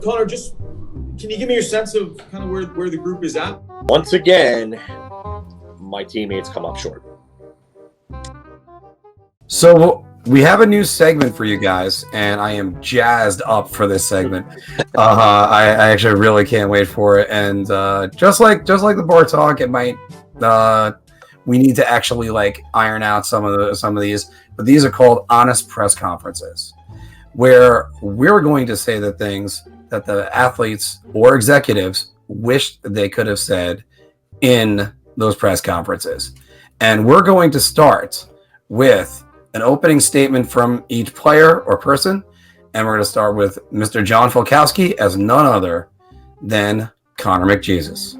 Connor, just can you give me your sense of kind of where the group is at? Once again, my teammates come up short. So we have a new segment for you guys, and I am jazzed up for this segment. I actually really can't wait for it. And just like the bar talk, it might we need to actually like iron out some of these. But these are called honest press conferences, where we're going to say the things that the athletes or executives wished they could have said in those press conferences. And we're going to start with an opening statement from each player or person. And we're going to start with Mr. John Falkowski as none other than Connor McJesus.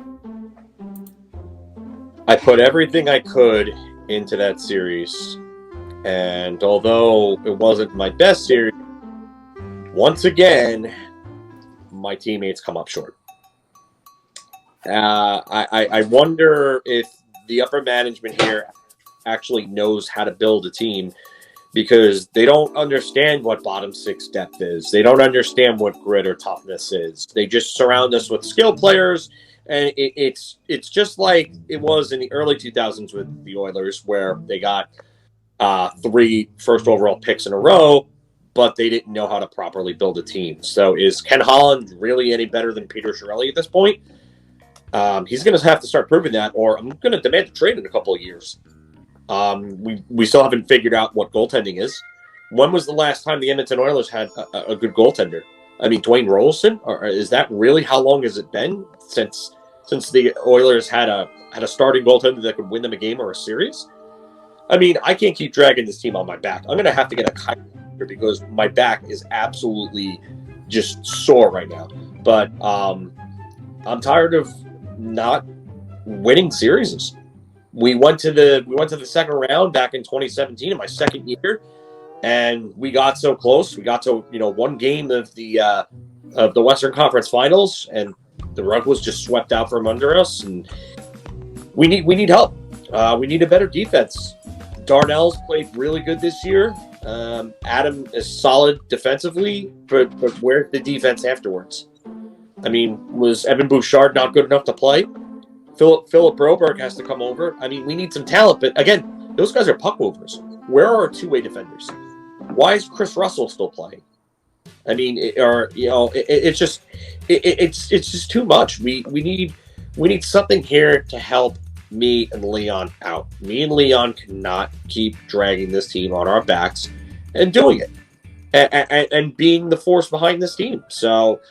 I put everything I could into that series. And although it wasn't my best series, once again, my teammates come up short. I wonder if the upper management here actually knows how to build a team, because they don't understand what bottom six depth is. They don't understand what grit or toughness is. They just surround us with skill players, and it's just like it was in the early 2000s with the Oilers, where they got 3 first overall picks in a row, but they didn't know how to properly build a team. So is Ken Holland really any better than Peter Chiarelli at this point? He's going to have to start proving that, or I'm going to demand a trade in a couple of years. We still haven't figured out what goaltending is. When was the last time the Edmonton Oilers had a good goaltender? I mean, Dwayne Rolson? Or is that really how long has it been since the Oilers had a starting goaltender that could win them a game or a series? I mean, I can't keep dragging this team on my back. I'm going to have to get a chiropractor because my back is absolutely just sore right now. But I'm tired of not winning series. We went to the second round back in 2017 in my second year, and we got so close. We got to one game of the Western Conference Finals, and the rug was just swept out from under us. And we need help. We need a better defense. Darnell's played really good this year. Adam is solid defensively, but where's the defense afterwards? I mean, was Evan Bouchard not good enough to play? Philip Broberg has to come over. I mean, we need some talent, but again, those guys are puck movers. Where are our two-way defenders? Why is Chris Russell still playing? I mean, it's just too much. We need something here to help me and Leon out. Me and Leon cannot keep dragging this team on our backs and doing it and being the force behind this team. So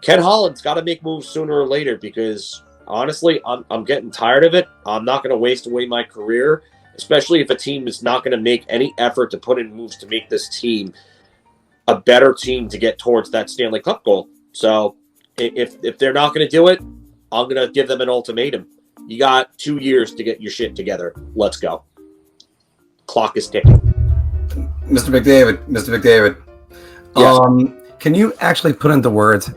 Ken Holland's got to make moves sooner or later, because honestly, I'm getting tired of it. I'm not going to waste away my career, especially if a team is not going to make any effort to put in moves to make this team a better team to get towards that Stanley Cup goal. So if they're not going to do it, I'm going to give them an ultimatum. You got 2 years to get your shit together. Let's go. Clock is ticking. Mr. McDavid. Yes. Can you actually put into words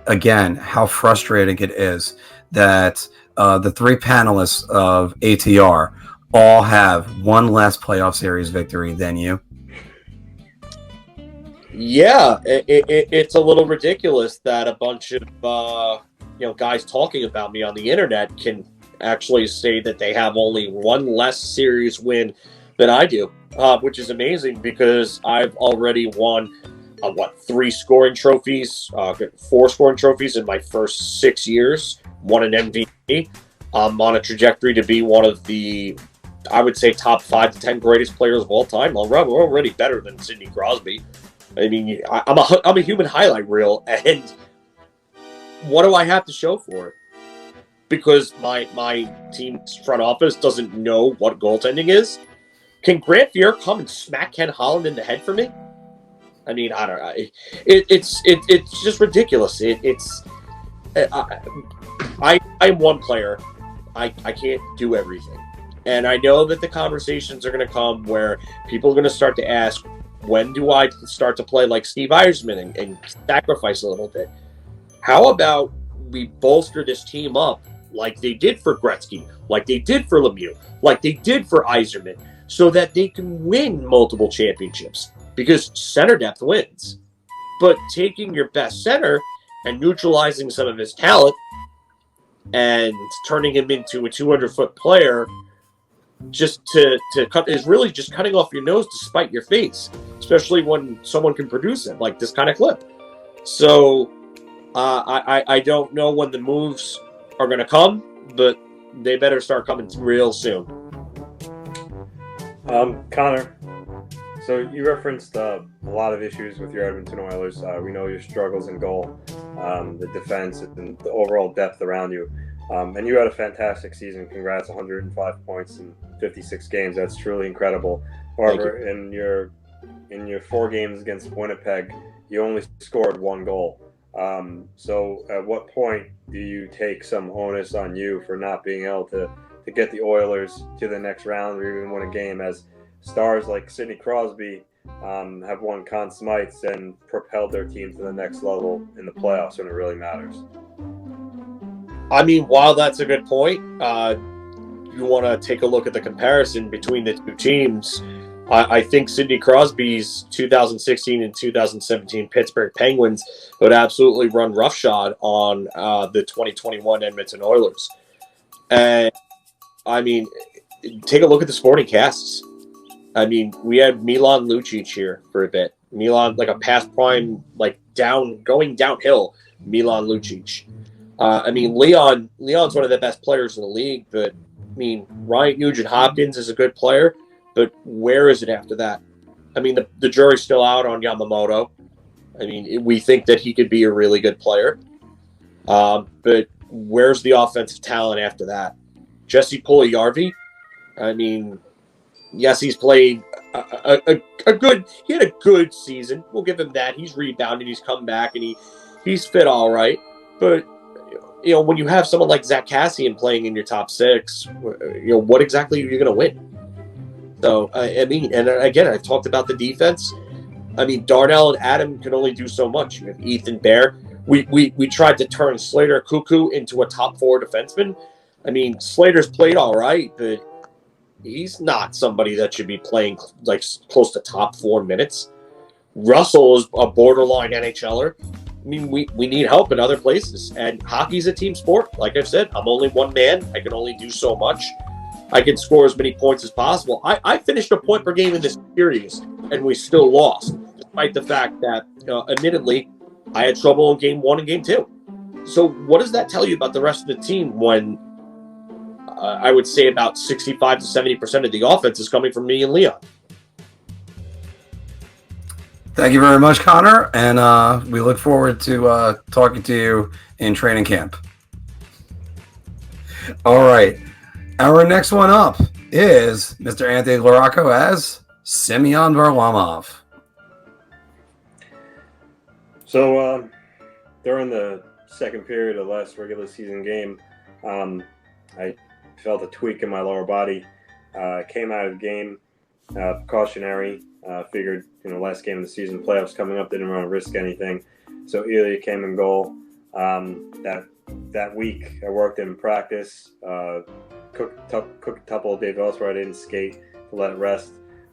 again how frustrating it is that the 3 panelists of ATR all have one less playoff series victory than you? Yeah, it's a little ridiculous that a bunch of guys talking about me on the internet can actually say that they have only one less series win than I do, which is amazing, because I've already won 3 scoring trophies, 4 scoring trophies in my first 6 years, won an MVP. I'm on a trajectory to be one of the, I would say, top 5 to 10 greatest players of all time. We're already better than Sidney Crosby. I mean, I'm a human highlight reel, and what do I have to show for it? Because my team's front office doesn't know what goaltending is? Can Grant Fuhr come and smack Ken Holland in the head for me? I mean, I don't know. It's just ridiculous. I'm one player. I can't do everything. And I know that the conversations are going to come where people are going to start to ask, when do I start to play like Steve Yzerman and sacrifice a little bit? How about we bolster this team up like they did for Gretzky, like they did for Lemieux, like they did for Yzerman, so that they can win multiple championships? Because center depth wins. but taking your best center and neutralizing some of his talent and turning him into a 200-foot player just to cut is really just cutting off your nose to spite your face, especially when someone can produce it like this kind of clip. So I don't know when the moves are going to come, but they better start coming real soon. Connor, so you referenced a lot of issues with your Edmonton Oilers. We know your struggles in goal, the defense, and the overall depth around you. And you had a fantastic season. Congrats, 105 points in 56 games. That's truly incredible. However, in your 4 games against Winnipeg, you only scored 1 goal. So at what point do you take some onus on you for not being able to get the Oilers to the next round or even win a game, as stars like Sidney Crosby have won Conn Smythes and propelled their team to the next level in the playoffs when it really matters? I mean, while that's a good point, you want to take a look at the comparison between the two teams. I think Sidney Crosby's 2016 and 2017 Pittsburgh Penguins would absolutely run roughshod on the 2021 Edmonton Oilers. And, I mean, take a look at the sporting casts. I mean, we had Milan Lucic here for a bit. Milan, like a past prime, like going downhill, Milan Lucic. I mean, Leon's one of the best players in the league, but, I mean, Ryan Nugent-Hopkins is a good player, but where is it after that? I mean, the jury's still out on Yamamoto. I mean, we think that he could be a really good player. But where's the offensive talent after that? Jesse Pullock, I mean, yes, he's played a good – he had a good season. We'll give him that. He's rebounded. He's come back, and he's fit all right. But, you know, when you have someone like Zach Kassian playing in your top 6, you know, what exactly are you going to win? So, I mean, and again, I've talked about the defense. I mean, Darnell and Adam can only do so much. You have Ethan Bear. We tried to turn Slater Cuckoo into a top 4 defenseman. I mean, Slater's played all right, but he's not somebody that should be playing like close to top 4 minutes. Russell is a borderline NHLer. I mean, we need help in other places. And hockey's a team sport. Like I've said, I'm only one man. I can only do so much. I can score as many points as possible. I finished a point per game in this series, and we still lost, despite the fact that, admittedly, I had trouble in Game 1 and Game 2. So what does that tell you about the rest of the team when I would say about 65 to 70% of the offense is coming from me and Leon? Thank you very much, Connor, and we look forward to talking to you in training camp. All right. Our next one up is Mr. Anthony Larocco as Semyon Varlamov. So during the second period of the last regular season game, I felt a tweak in my lower body. Came out of the game precautionary. Figured, last game of the season, playoffs coming up, didn't want to risk anything. So Ilya came in goal. That week, I worked in practice. Cooked a couple of days off where I didn't skate to let it rest.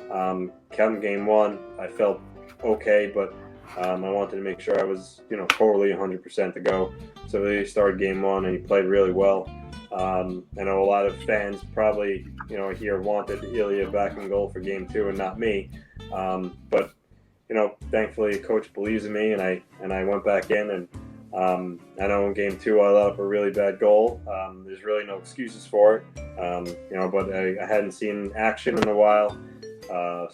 Come game 1, I felt okay, but I wanted to make sure I was, totally 100% to go. So he started game 1 and he played really well. I know a lot of fans probably, here wanted Ilya back in goal for game 2 and not me. But thankfully, coach believes in me, and I went back in and. I know in game 2 I let up a really bad goal. There's really no excuses for it, but I hadn't seen action in a while,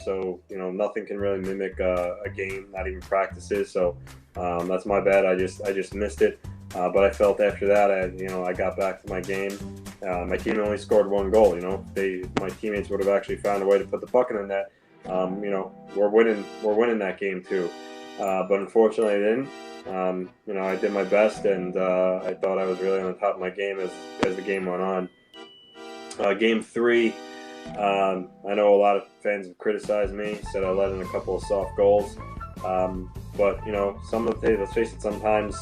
so nothing can really mimic a game, not even practices. So that's my bad. I just missed it, but I felt after that I got back to my game. My team only scored 1 goal. My teammates would have actually found a way to put the puck in the net. We're winning that game too, but unfortunately I didn't. I did my best, and I thought I was really on the top of my game as the game went on. Game 3, I know a lot of fans have criticized me, said I let in a couple of soft goals. But let's face it, sometimes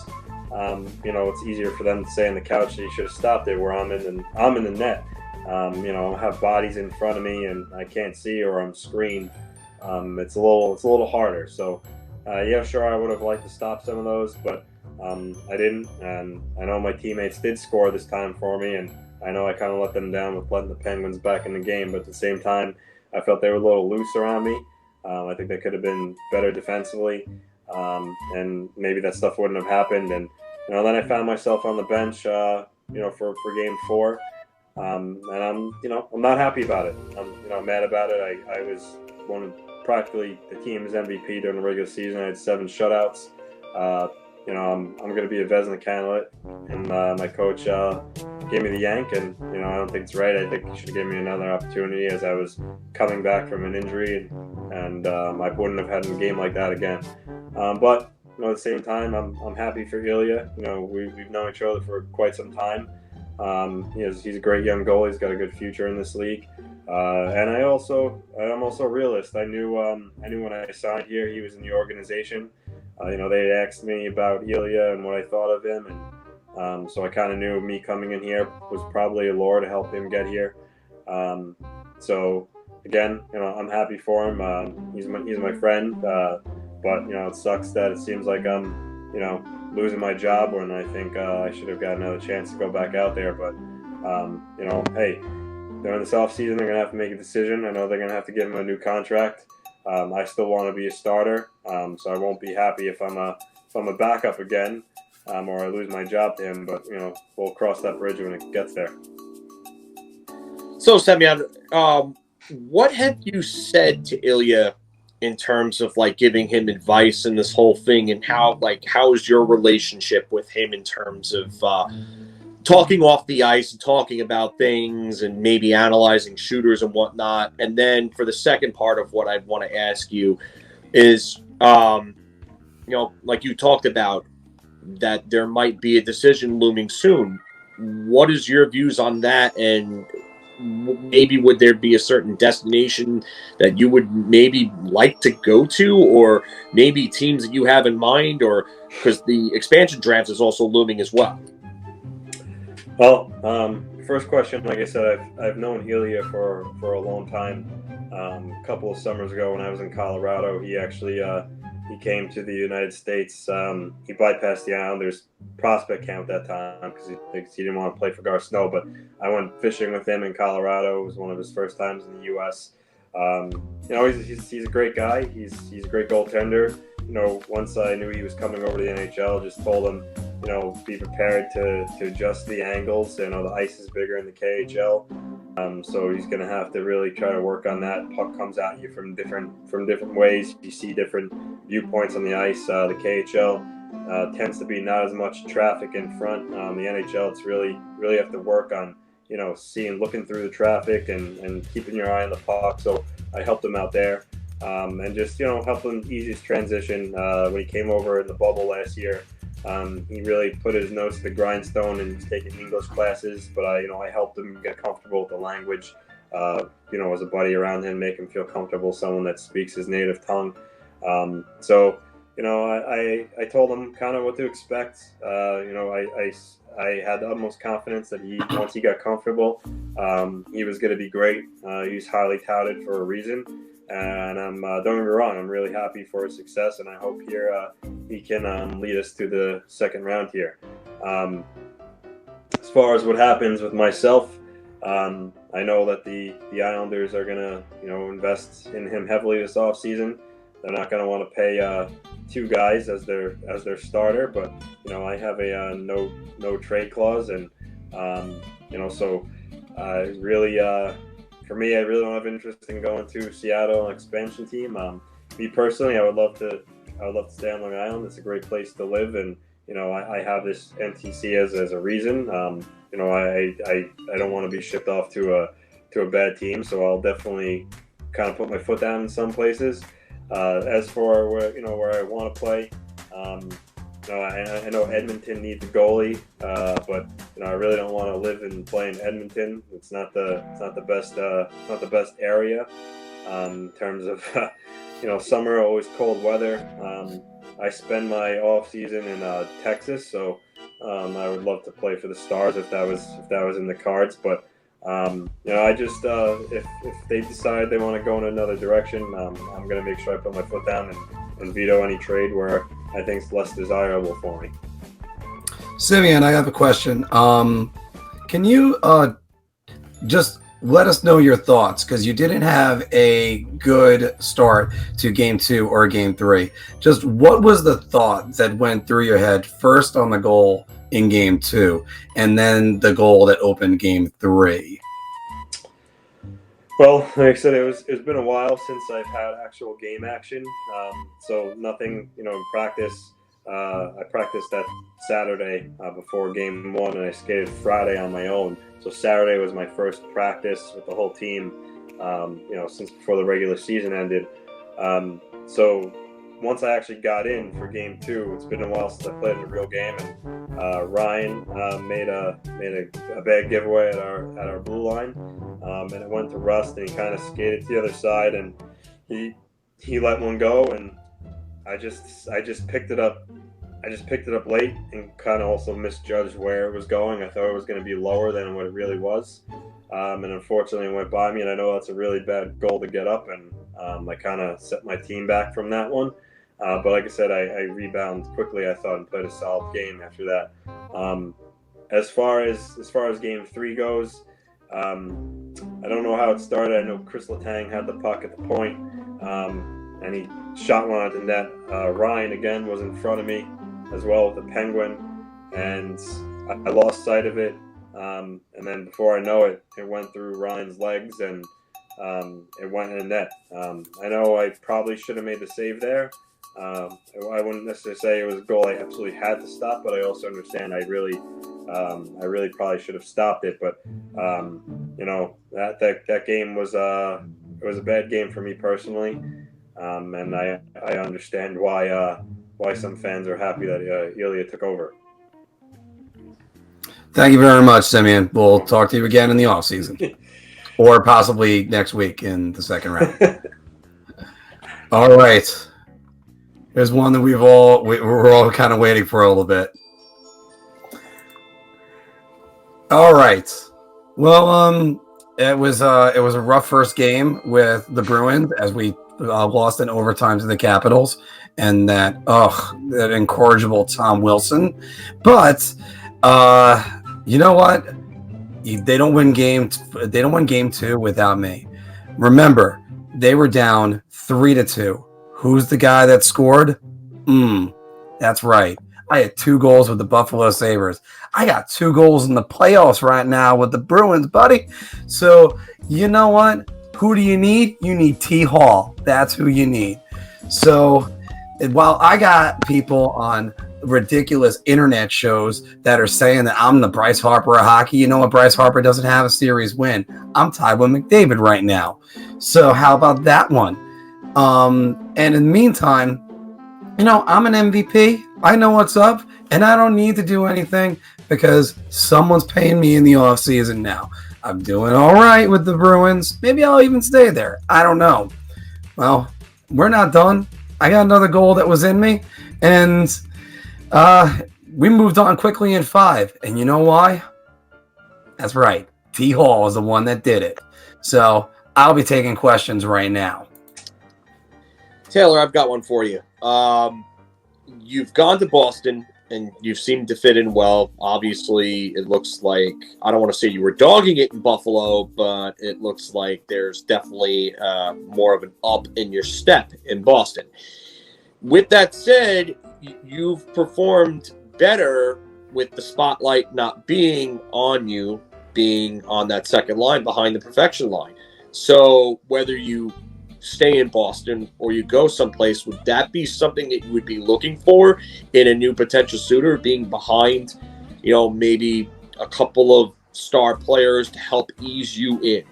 it's easier for them to say on the couch that you should have stopped it, where I'm in the net. I have bodies in front of me and I can't see, or I'm screened. It's a little harder. So Yeah, sure, I would have liked to stop some of those, but I didn't. And I know my teammates did score this time for me, and I know I kind of let them down with letting the Penguins back in the game. But at the same time, I felt they were a little loose around me. I think they could have been better defensively, and maybe that stuff wouldn't have happened. And then I found myself on the bench, for Game 4, and I'm not happy about it. I'm mad about it. I was one of practically the team's MVP during the regular season. I had 7 shutouts. I'm going to be a Vezina candidate, and my coach gave me the yank, and I don't think it's right. I think he should have given me another opportunity as I was coming back from an injury, and I wouldn't have had a game like that again. But at the same time, I'm happy for Ilya. We've known each other for quite some time. He's a great young goalie. He's got a good future in this league. And I'm also a realist. I knew when I signed here, he was in the organization. They had asked me about Ilya and what I thought of him, and so I kind of knew me coming in here was probably a lure to help him get here. So again, I'm happy for him. He's my friend, but it sucks that it seems like I'm losing my job when I think I should have got another chance to go back out there. But hey, during this offseason, they're gonna have to make a decision. I know they're gonna have to give him a new contract. I still want to be a starter, so I won't be happy if I'm a backup again, or I lose my job to him. But we'll cross that bridge when it gets there. So, Semyon, what have you said to Ilya in terms of giving him advice in this whole thing, and how is your relationship with him in terms of talking off the ice and talking about things and maybe analyzing shooters and whatnot? And then for the second part of what I'd want to ask you is, like you talked about, that there might be a decision looming soon. What is your views on that? And maybe would there be a certain destination that you would maybe like to go to, or maybe teams that you have in mind, or because the expansion draft is also looming as well? Well, first question, like I said, I've known Ilya for a long time. A couple of summers ago when I was in Colorado, he actually he came to the United States. He bypassed the Islanders prospect camp at that time because he didn't want to play for Gar Snow. But I went fishing with him in Colorado. It was one of his first times in the U.S. He's a great guy. He's a great goaltender. Once I knew he was coming over to the NHL, just told him, be prepared to adjust the angles. The ice is bigger in the KHL, so he's going to have to really try to work on that. Puck comes at you from different ways. You see different viewpoints on the ice. The KHL tends to be not as much traffic in front. The NHL, it's really have to work on looking through the traffic and keeping your eye on the puck. So I helped him out there, and just helped him ease his transition. When he came over in the bubble last year, he really put his nose to the grindstone and he's taking English classes. But I helped him get comfortable with the language. As a buddy around him, make him feel comfortable. Someone that speaks his native tongue. So I told him kind of what to expect. I had the utmost confidence that once he got comfortable, he was going to be great. He's highly touted for a reason, and don't get me wrong, I'm really happy for his success, and I hope here he can lead us to the second round here. As far as what happens with myself, I know that the Islanders are going to invest in him heavily this offseason. They're not going to want to pay 2 guys as their starter, but I have a no trade clause, and so really for me, I really don't have interest in going to Seattle, an expansion team. Me personally, I would love to stay on Long Island. It's a great place to live, and I have this NTC as a reason. I don't want to be shipped off to a bad team, so I'll definitely kind of put my foot down in some places. As for where I want to play, I know Edmonton needs a goalie, but I really don't want to live and play in Edmonton. It's not the best area in terms of summer, always cold weather. I spend my off season in Texas, so I would love to play for the Stars if that was in the cards. But I just if they decide they want to go in another direction, I'm going to make sure I put my foot down and veto any trade where I think it's less desirable for me. Semyon, I have a question. Can you just let us know your thoughts, because you didn't have a good start to game 2 or game 3. Just what was the thought that went through your head first on the goal in game 2 and then the goal that opened game 3? Well, like I said, it's been a while since I've had actual game action, so nothing, in practice. I practiced that Saturday before game 1, and I skated Friday on my own. So Saturday was my first practice with the whole team, since before the regular season ended. So once I actually got in for game 2, it's been a while since I played in a real game, and Ryan made a bad giveaway at our blue line, and it went to Rust, and he kind of skated to the other side, and he let one go, and I just picked it up. I just picked it up late and kind of also misjudged where it was going. I thought it was going to be lower than what it really was, and unfortunately it went by me. And I know that's a really bad goal to get up, and I kind of set my team back from that one. But like I said, I rebounded quickly, I thought, and played a solid game after that. As far as game 3 goes, I don't know how it started. I know Chris Letang had the puck at the point, and he shot one at the net. Ryan again was in front of me as well with the Penguin, and I lost sight of it. And then before I know it, it went through Ryan's legs, and it went in the net. I know I probably should have made the save there. I wouldn't necessarily say it was a goal I absolutely had to stop, but I also understand I really probably should have stopped it. But that game was it was a bad game for me personally, and I understand why some fans are happy that Ilya took over. Thank you very much, Semyon. We'll talk to you again in the offseason, or possibly next week in the second round. All right. Here's one that we're all kind of waiting for a little bit. All right. Well, it was a rough first game with the Bruins as we lost in overtime to the Capitals, and that incorrigible Tom Wilson. But you know what? They don't win game 2 without me. Remember, they were down 3-2. Who's the guy that scored? That's right. I had 2 goals with the Buffalo Sabres. I got 2 goals in the playoffs right now with the Bruins, buddy. So, you know what? Who do you need? You need T. Hall. That's who you need. So, while I got people on ridiculous internet shows that are saying that I'm the Bryce Harper of hockey, you know what? Bryce Harper doesn't have a series win. I'm tied with McDavid right now. So, how about that one? And in the meantime, I'm an MVP. I know what's up, and I don't need to do anything because someone's paying me in the offseason now. I'm doing all right with the Bruins. Maybe I'll even stay there. I don't know. Well, we're not done. I got another goal that was in me, and we moved on quickly in 5. And you know why? That's right. T. Hall is the one that did it. So I'll be taking questions right now. Taylor, I've got one for you. You've gone to Boston, and you've seemed to fit in well. Obviously, it looks like, I don't want to say you were dogging it in Buffalo, but it looks like there's definitely more of an up in your step in Boston. With that said, you've performed better with the spotlight not being on you, being on that second line behind the perfection line. So whether you stay in Boston or you go someplace, would that be something that you would be looking for in a new potential suitor, being behind, maybe a couple of star players to help ease you in?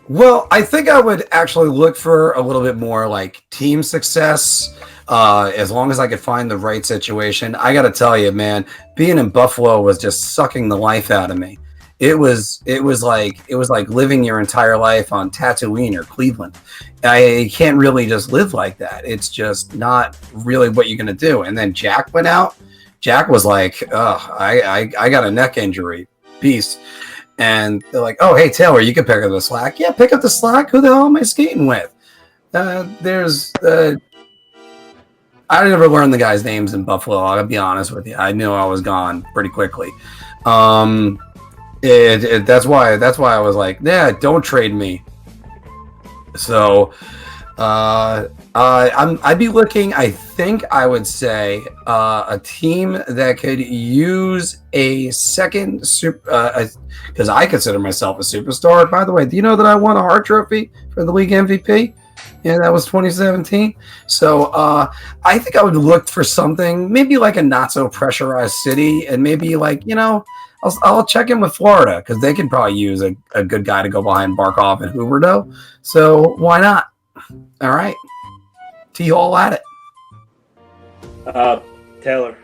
Well, I think I would actually look for a little bit more like team success, as long as I could find the right situation. I got to tell you, man, being in Buffalo was just sucking the life out of me. It was like living your entire life on Tatooine or Cleveland. I can't really just live like that. It's just not really what you're gonna do. And then Jack went out. Jack was like, I got a neck injury, beast. And they're like, oh, hey Taylor, you can pick up the slack. Yeah, pick up the slack. Who the hell am I skating with? There's I never learned the guys' names in Buffalo. I'll be honest with you. I knew I was gone pretty quickly. That's why I was like, yeah, don't trade me. So I'd be looking. I think I would say a team that could use a second because I consider myself a superstar. By the way, do you know that I won a Hart Trophy for the league MVP? Yeah, that was 2017. So I think I would look for something maybe like a not so pressurized city, and maybe like, I'll check in with Florida because they can probably use a good guy to go behind Barkov and Huberdeau. So why not? All right, T-Hall at it. Taylor,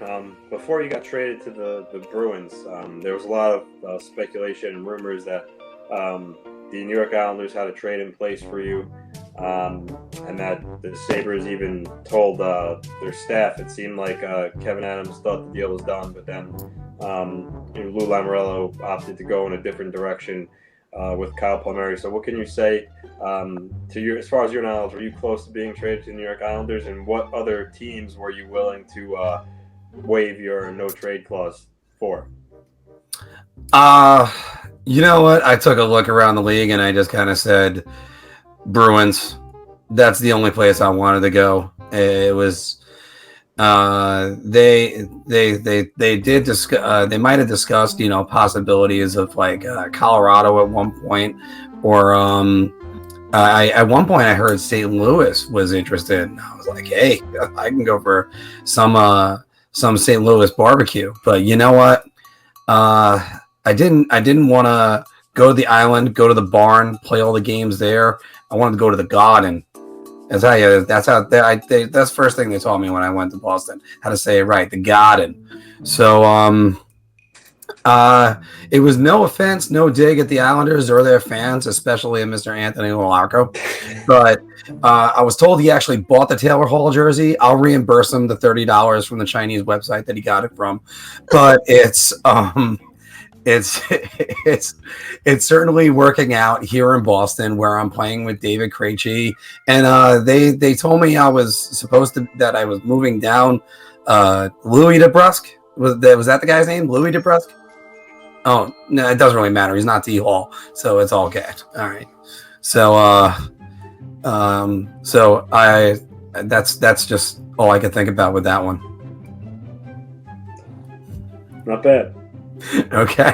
before you got traded to the Bruins, there was a lot of speculation and rumors that the New York Islanders had a trade in place for you, and that the Sabres even told their staff. It seemed like Kevin Adams thought the deal was done, but then Lou Lamoriello opted to go in a different direction with Kyle Palmieri. So what can you say as far as your knowledge, were you close to being traded to the New York Islanders, and what other teams were you willing to waive your no trade clause for? You know what? I took a look around the league and I just kind of said Bruins. That's the only place I wanted to go. It was they did discuss. They might have discussed possibilities of like Colorado at one point, or at one point I heard St. Louis was interested. And I was like, hey, I can go for some St. Louis barbecue. But you know what? I didn't want to go to the island, go to the barn, play all the games there. I wanted to go to the Garden. That's the first thing they taught me when I went to Boston, how to say it right, the Garden. So it was no offense, no dig at the Islanders or their fans, especially Mr. Anthony Larco. But I was told he actually bought the Taylor Hall jersey. I'll reimburse him the $30 from the Chinese website that he got it from. But it's certainly working out here in Boston, where I'm playing with David Krejci, and they told me I was that I was moving down Louis DeBrusque. Was that the guy's name, Louis DeBrusque? Oh no, it doesn't really matter. He's not T Hall, so it's all good. All right, so that's just all I could think about with that one. Not bad. Okay.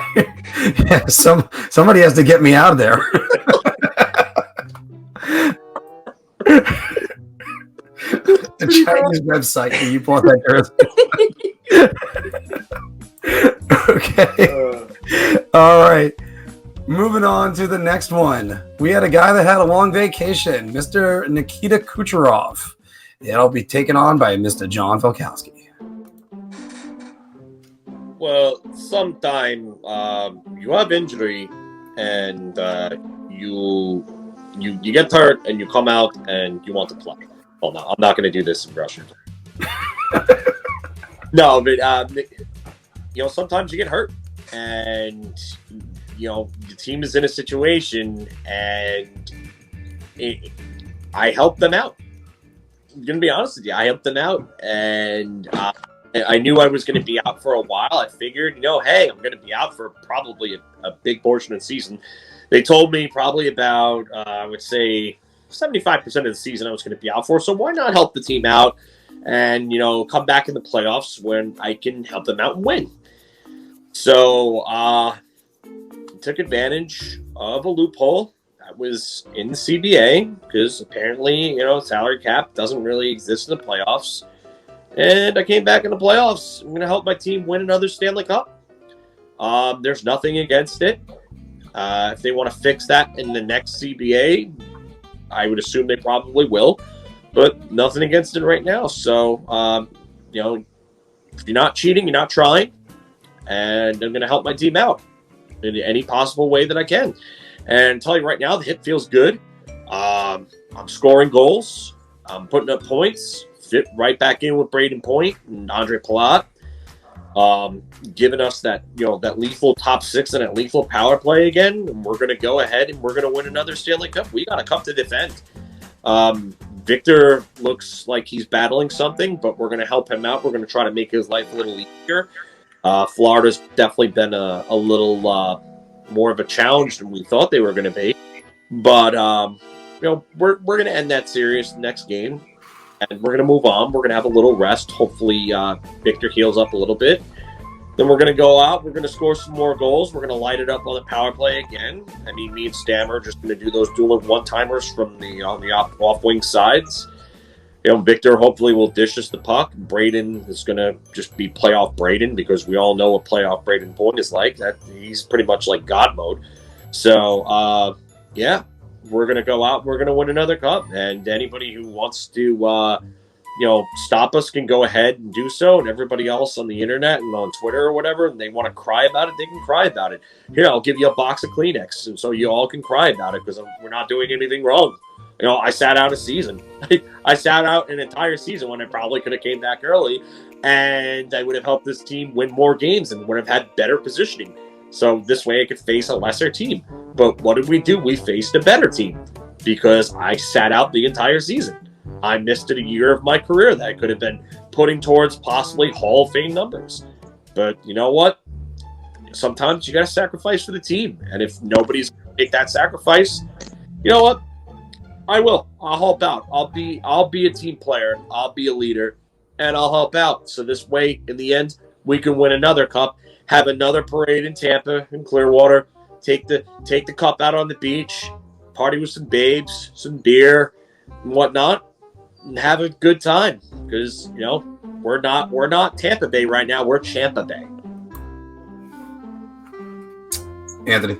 Yeah, somebody has to get me out of there. The Chinese website that you bought that jersey. Okay. All right. Moving on to the next one. We had a guy that had a long vacation, Mr. Nikita Kucherov. It'll be taken on by Mr. John Falkowski. Well, sometime you have injury and you get hurt and you come out and you want to play. Well, no, I'm not going to do this impression. No, but sometimes you get hurt and the team is in a situation and I helped them out. I'm going to be honest with you. I helped them out, and I knew I was going to be out for a while. I figured, hey, I'm going to be out for probably a big portion of the season. They told me probably about, I would say, 75% of the season I was going to be out for. So why not help the team out and, come back in the playoffs when I can help them out and win? So took advantage of a loophole that was in the CBA because apparently, salary cap doesn't really exist in the playoffs. And I came back in the playoffs. I'm going to help my team win another Stanley Cup. There's nothing against it. If they want to fix that in the next CBA, I would assume they probably will. But nothing against it right now. So, if you're not cheating, you're not trying. And I'm going to help my team out in any possible way that I can. And tell you right now, the hit feels good. I'm scoring goals. I'm putting up points. Fit right back in with Braden Point and Andre Palat, giving us that that lethal top six and that lethal power play again. And we're going to go ahead and we're going to win another Stanley Cup. We got a cup to defend. Victor looks like he's battling something, but we're going to help him out. We're going to try to make his life a little easier. Florida's definitely been a little more of a challenge than we thought they were going to be. But, we're going to end that series next game, and we're going to move on. We're going to have a little rest. Hopefully Victor heals up a little bit. Then we're going to go out. We're going to score some more goals. We're going to light it up on the power play again. I mean, me and Stammer are just going to do those dual one-timers from the off-wing sides. Victor hopefully will dish us the puck. Braden is going to just be playoff Braden, because we all know what playoff Braden Point is like. That he's pretty much like God mode. So, we're going to go out. We're going to win another cup. And anybody who wants to stop us can go ahead and do so. And everybody else on the internet and on Twitter or whatever, and they want to cry about it, they can cry about it. Here, I'll give you a box of Kleenex, and so you all can cry about it, because we're not doing anything wrong. I sat out a season. I sat out an entire season when I probably could have came back early, and I would have helped this team win more games and would have had better positioning. So this way I could face a lesser team. But what did we do? We faced a better team, because I sat out the entire season. I missed a year of my career that I could have been putting towards possibly Hall of Fame numbers. But you know what? Sometimes you got to sacrifice for the team. And if nobody's going to make that sacrifice, you know what? I will. I'll help out. I'll be a team player. I'll be a leader, and I'll help out. So this way, in the end, we can win another cup, have another parade in Tampa and Clearwater, take the cup out on the beach, party with some babes, some beer, and whatnot, and have a good time, because we're not Tampa Bay right now. We're Champa Bay. Anthony.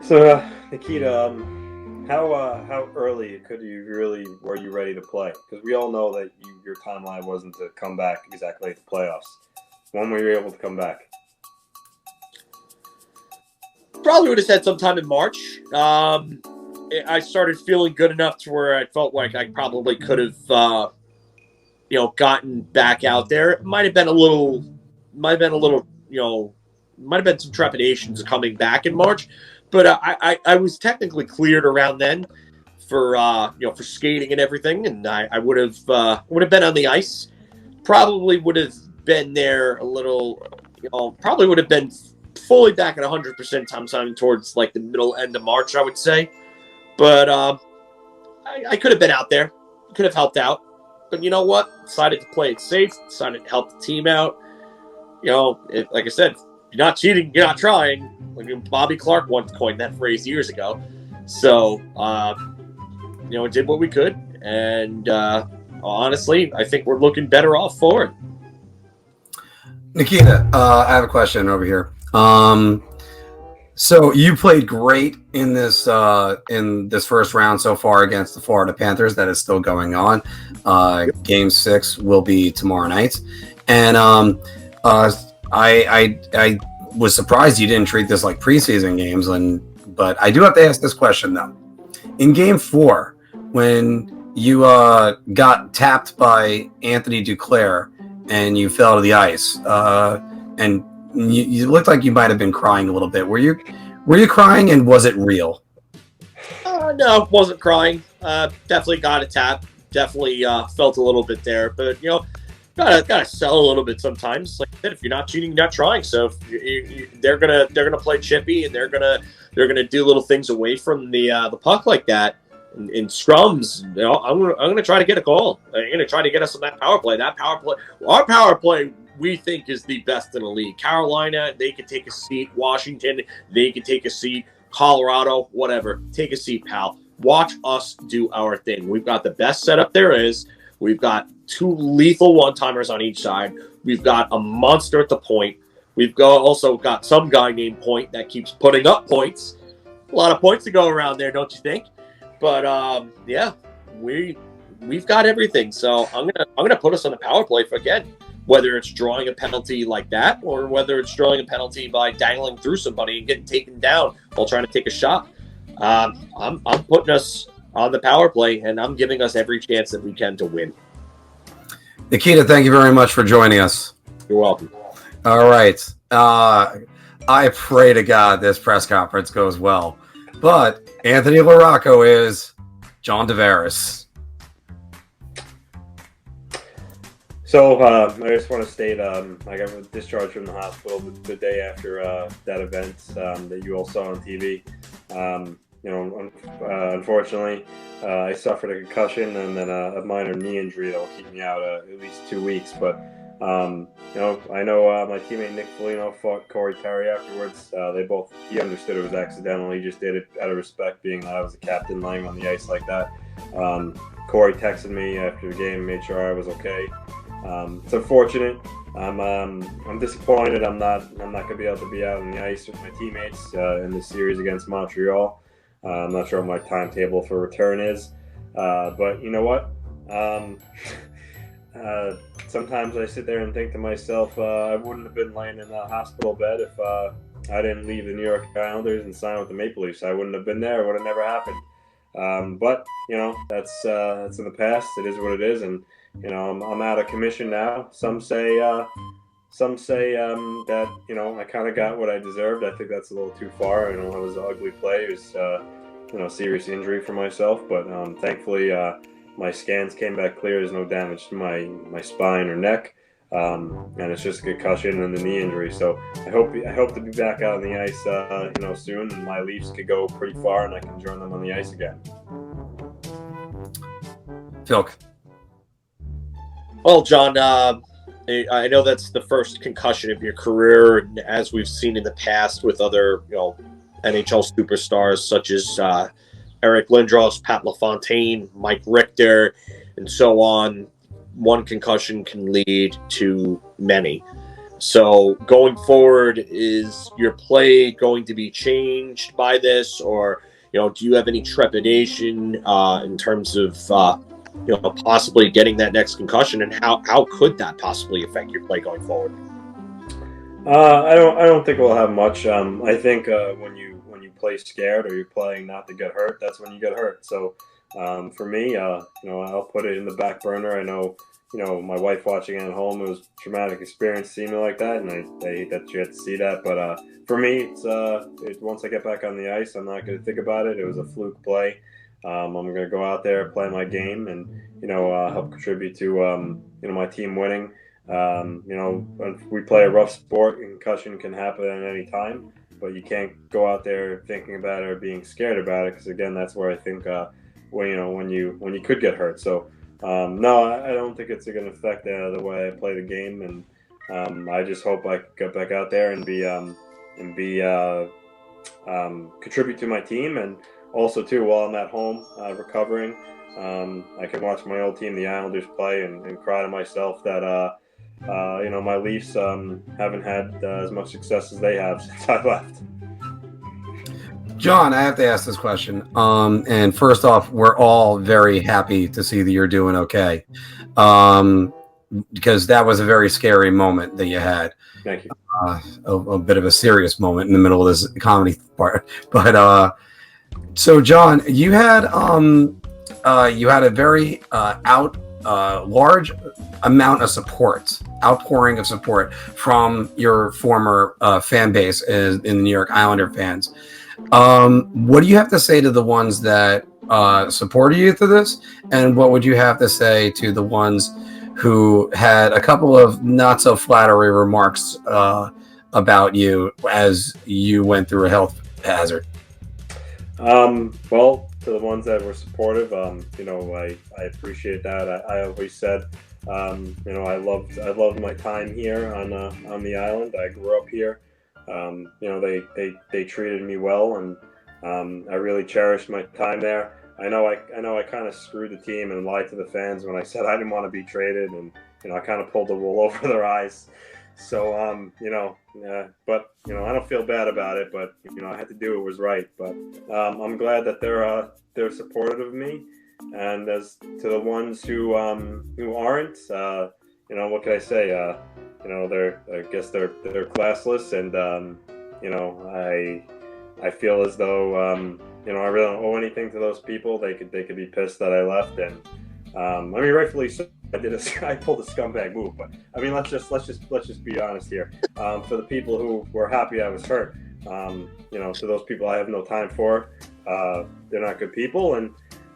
So Nikita, how early were you ready to play? Because we all know that your timeline wasn't to come back exactly at the playoffs. When were you able to come back? Probably would have said sometime in March. I started feeling good enough to where I felt like I probably could have, gotten back out there. It might have been some trepidations coming back in March, but I was technically cleared around then for skating and everything, and I would have been on the ice. Probably would have been there a little, probably would have been fully back at 100% sometime towards like the middle end of March, I would say. But I could have been out there, could have helped out. But you know what? Decided to play it safe, decided to help the team out. Like I said, you're not cheating, you're not trying. Like Bobby Clark once coined that phrase years ago. So, did what we could. And honestly, I think we're looking better off for it. Nikita, I have a question over here. So you played great in this first round so far against the Florida Panthers. That is still going on. Game 6 will be tomorrow night, and I was surprised you didn't treat this like preseason games. But I do have to ask this question though. In Game 4, when you got tapped by Anthony Duclair and you fell to the ice, and you looked like you might have been crying a little bit. Were you crying, and was it real? No, wasn't crying. Definitely got a tap. Definitely felt a little bit there. But gotta sell a little bit sometimes. Like I said, if you're not cheating, you're not trying. So if they're gonna play chippy, and they're gonna do little things away from the puck like that in scrums. I'm gonna try to get a goal. I'm gonna try to get us on that power play. Our power play, we think, is the best in the league. Carolina, they could take a seat. Washington, they could take a seat. Colorado, whatever. Take a seat, pal. Watch us do our thing. We've got the best setup there is. We've got 2 lethal one-timers on each side. We've got a monster at the point. We've also got some guy named Point that keeps putting up points. A lot of points to go around there, don't you think? But we've got everything. So I'm gonna put us on the power play for again. Whether it's drawing a penalty like that, or whether it's drawing a penalty by dangling through somebody and getting taken down while trying to take a shot. I'm putting us on the power play, and I'm giving us every chance that we can to win. Nikita, thank you very much for joining us. You're welcome. All right. I pray to God this press conference goes well. But Anthony LaRocco is John Tavares. So I just want to state I got discharged from the hospital the day after that event that you all saw on TV. Unfortunately, I suffered a concussion and then a minor knee injury that will keep me out at least 2 weeks. But I know my teammate Nick Foligno fought Corey Terry afterwards. He understood it was accidental. He just did it out of respect, being that I was the captain laying on the ice like that. Corey texted me after the game, made sure I was okay. It's unfortunate. I'm disappointed. I'm not going to be able to be out on the ice with my teammates in this series against Montreal. I'm not sure what my timetable for return is, but you know what? Sometimes I sit there and think to myself, I wouldn't have been laying in a hospital bed if I didn't leave the New York Islanders and sign with the Maple Leafs. I wouldn't have been there. It would have never happened. But that's in the past. It is what it is, and I'm out of commission now. Some say that I kind of got what I deserved. I think that's a little too far. It was an ugly play. It was serious injury for myself, but thankfully my scans came back clear. There's no damage to my spine or neck, and it's just a concussion and the knee injury. So I hope to be back out on the ice soon, and my Leafs could go pretty far and I can join them on the ice again. Phil. Well, John, I know that's the first concussion of your career, and as we've seen in the past with other NHL superstars such as Eric Lindros, Pat LaFontaine, Mike Richter, and so on, one concussion can lead to many. So going forward, is your play going to be changed by this, or do you have any trepidation in terms of possibly getting that next concussion, and how could that possibly affect your play going forward? I don't think we'll have much. I think when you play scared or you're playing not to get hurt, that's when you get hurt. So for me, I'll put it in the back burner. I know my wife watching at home, it was a traumatic experience seeing me like that, and I hate that you had to see that. But for me, it's once I get back on the ice, I'm not going to think about it. It was a fluke play. I'm going to go out there, play my game, and help contribute to my team winning. We play a rough sport. Concussion can happen at any time, but you can't go out there thinking about it or being scared about it, because again, that's where I think when you could get hurt. So no, I don't think it's going to affect the way I play the game, and I just hope I get back out there and contribute to my team. And also, too, while I'm at home recovering, I can watch my old team, the Islanders, play and cry to myself that, my Leafs haven't had as much success as they have since I left. John, I have to ask this question. And first off, we're all very happy to see that you're doing okay, because that was a very scary moment that you had. Thank you. A bit of a serious moment in the middle of this comedy part, but so, John, you had a very large amount of outpouring of support from your former fan base in the New York Islander fans. What do you have to say to the ones that supported you through this, and what would you have to say to the ones who had a couple of not so flattery remarks about you as you went through a health hazard? Well, to the ones that were supportive, I appreciate that. I always said, I loved my time here on the island. I grew up here. They treated me well, and I really cherished my time there. I know I kind of screwed the team and lied to the fans when I said I didn't want to be traded, and I kind of pulled the wool over their eyes. So but I don't feel bad about it. But I had to do what was right. But I'm glad that they're supportive of me. And as to the ones who aren't, what can I say? I guess they're classless, and I feel as though I really don't owe anything to those people. They could be pissed that I left, and rightfully so. I pulled a scumbag move, but let's just be honest here. For the people who were happy I was hurt, to those people I have no time for. They're not good people, and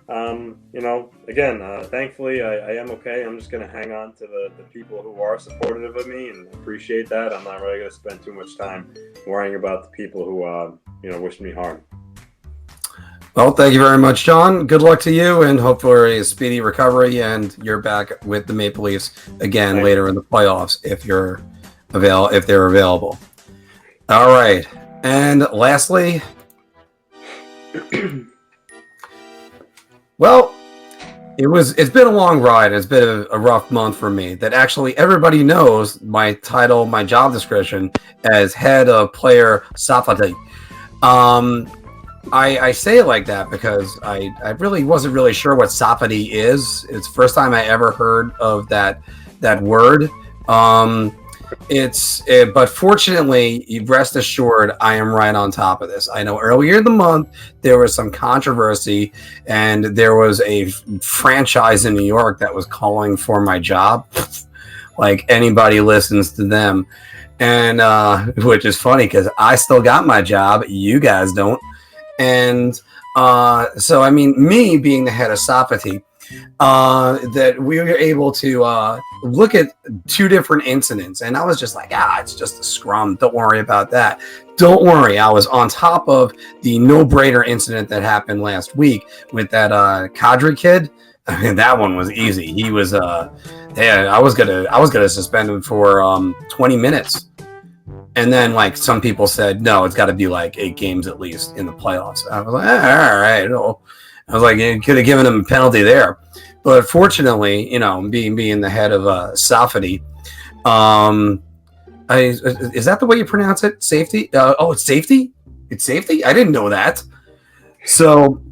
Again, thankfully, I am okay. I'm just going to hang on to the people who are supportive of me and appreciate that. I'm not really going to spend too much time worrying about the people who, wish me harm. Well, thank you very much, John. Good luck to you, and hope for a speedy recovery. And you're back with the Maple Leafs again later in the playoffs if they're available. All right, and lastly, well, it's been a long ride. It's been a rough month for me. That actually everybody knows my title, my job description as head of player safety. I say it like that because I really wasn't really sure what safety is. It's the first time I ever heard of that word. But fortunately, rest assured, I am right on top of this. I know earlier in the month there was some controversy, and there was a franchise in New York that was calling for my job. Like anybody listens to them, and which is funny because I still got my job, you guys don't. And so, I mean, me being the head of Safety, that we were able to look at two different incidents. And I was just like, it's just a scrum. Don't worry about that. Don't worry. I was on top of the no-brainer incident that happened last week with that Kadri kid. I mean, that one was easy. He was, I was gonna suspend him for 20 minutes. And then, like, some people said, no, it's got to be like 8 games at least in the playoffs. I was like, all right. I was like, you could have given him a penalty there. But fortunately, being the head of Safety, is that the way you pronounce it? Safety? It's safety? It's safety? I didn't know that. So,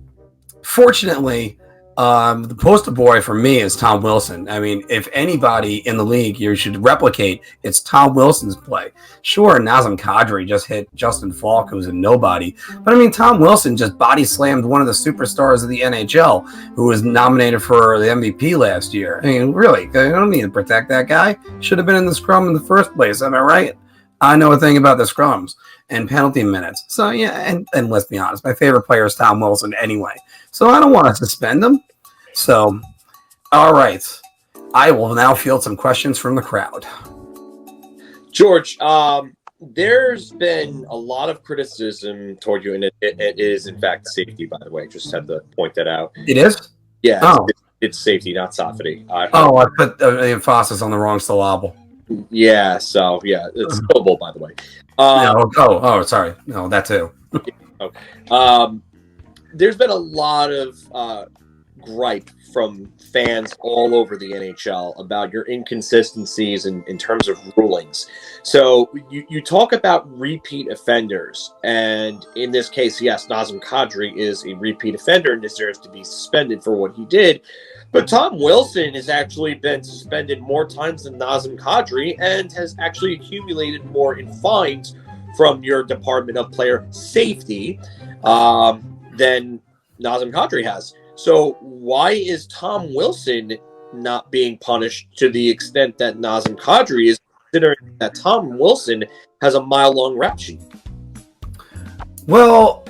fortunately, the poster boy for me is Tom Wilson. I mean, if anybody in the league you should replicate, it's Tom Wilson's play. Sure, Nazem Kadri just hit Justin Falk, who's a nobody. But I mean, Tom Wilson just body slammed one of the superstars of the NHL, who was nominated for the MVP last year. I mean, really, they don't need to protect that guy. Should have been in the scrum in the first place. Am I right? I know a thing about the scrums and penalty minutes. So, yeah, and let's be honest, my favorite player is Tom Wilson anyway. So I don't want to suspend him. So, all right. I will now field some questions from the crowd. George, there's been a lot of criticism toward you, and it is, in fact, safety, by the way. Just had to point that out. It is? Yeah, it's safety, not safety. I put the emphasis on the wrong syllable. Yeah, so, yeah, it's syllable, by the way. Sorry. No, that too. Okay. There's been a lot of gripe from fans all over the NHL about your inconsistencies in terms of rulings. So you talk about repeat offenders, and in this case, yes, Nazem Kadri is a repeat offender and deserves to be suspended for what he did. But Tom Wilson has actually been suspended more times than Nazem Kadri and has actually accumulated more in fines from your Department of Player Safety than Nazem Kadri has. So why is Tom Wilson not being punished to the extent that Nazem Kadri is, considering that Tom Wilson has a mile-long rap sheet? Well,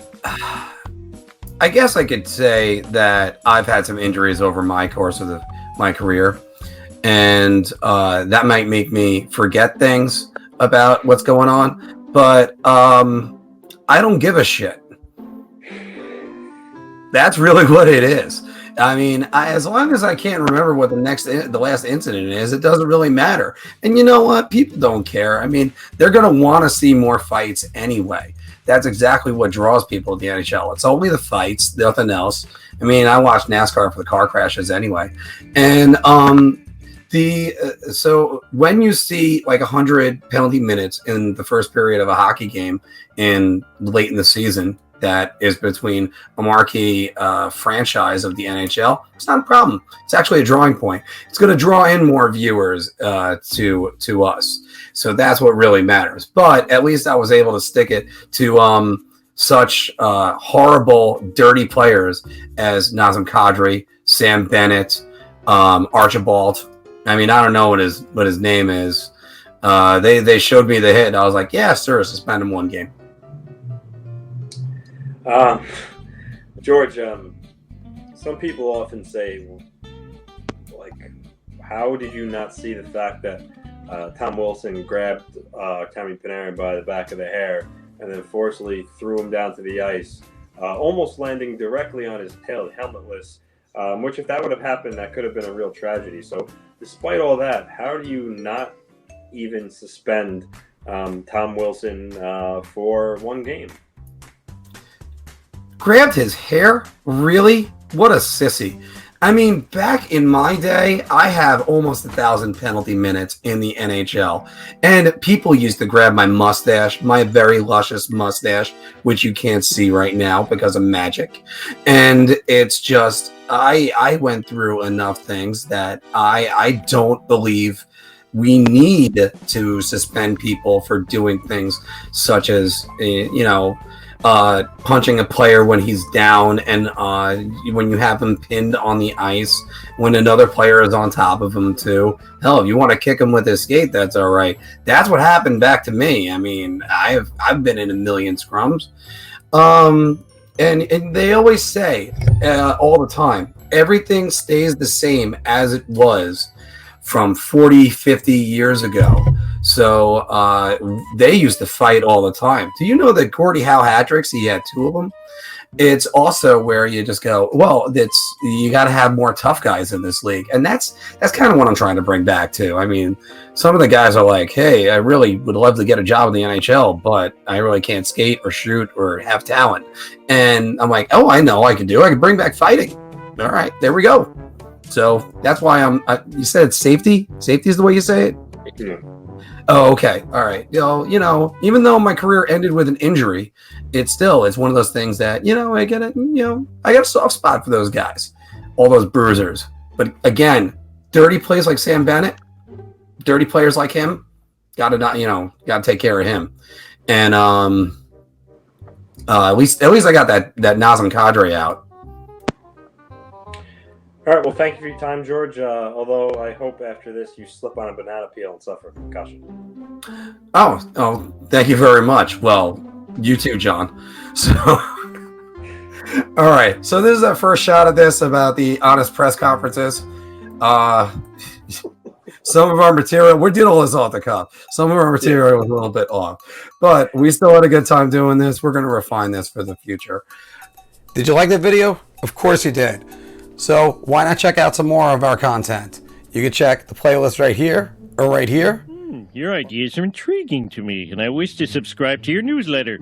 I guess I could say that I've had some injuries over my course of my career, and that might make me forget things about what's going on, but I don't give a shit. That's really what it is. I mean, as long as I can't remember what the last incident is, it doesn't really matter. And you know what? People don't care. I mean, they're going to want to see more fights anyway. That's exactly what draws people to the NHL. It's only the fights, nothing else. I mean, I watch NASCAR for the car crashes anyway. And so when you see like 100 penalty minutes in the first period of a hockey game late in the season, that is between a marquee franchise of the NHL, it's not a problem. It's actually a drawing point. It's going to draw in more viewers to us. So that's what really matters. But at least I was able to stick it to such horrible, dirty players as Nazem Kadri, Sam Bennett, Archibald. I mean, I don't know what his name is. They showed me the hit, and I was like, yeah, sir, suspend him 1 game. George, some people often say, like, how did you not see the fact that Tom Wilson grabbed Tommy Panarin by the back of the hair and then forcibly threw him down to the ice, almost landing directly on his tail, helmetless, which if that would have happened, that could have been a real tragedy. So despite all that, how do you not even suspend Tom Wilson for one game? Grabbed his hair? Really? What a sissy. I mean, back in my day, I have almost 1,000 penalty minutes in the NHL. And people used to grab my mustache, my very luscious mustache, which you can't see right now because of magic. And it's just, I went through enough things that I don't believe we need to suspend people for doing things such as, punching a player when he's down, and when you have him pinned on the ice, when another player is on top of him too. Hell, if you want to kick him with his skate, that's all right. That's what happened back to me. I mean, I've been in a million scrums. And they always say all the time, everything stays the same as it was from 40, 50 years ago. So they used to fight all the time. Do you know that Gordie Howe hat tricks, he had 2 of them? It's also where you just go, well, you got to have more tough guys in this league. And that's kind of what I'm trying to bring back to. I mean, some of the guys are like, hey, I really would love to get a job in the NHL, but I really can't skate or shoot or have talent. And I'm like, oh, I know I can do. I can bring back fighting. All right, there we go. So that's why you said safety? Safety is the way you say it? Yeah. Oh, okay. All right. Even though my career ended with an injury, it's one of those things that, I got a soft spot for those guys, all those bruisers. But again, dirty plays like Sam Bennett, dirty players like him, got to take care of him. And at least I got that Nazem Kadri out. All right, well, thank you for your time, George. Although I hope after this you slip on a banana peel and suffer a concussion. Oh, thank you very much. Well, you too, John. So, all right. So this is our first shot of this about the honest press conferences. Some of our material, we did all this off the cuff. Some of our material was a little bit off, but we still had a good time doing this. We're going to refine this for the future. Did you like that video? Of course you did. So why not check out some more of our content? You can check the playlist right here or right here. Your ideas are intriguing to me, and I wish to subscribe to your newsletter.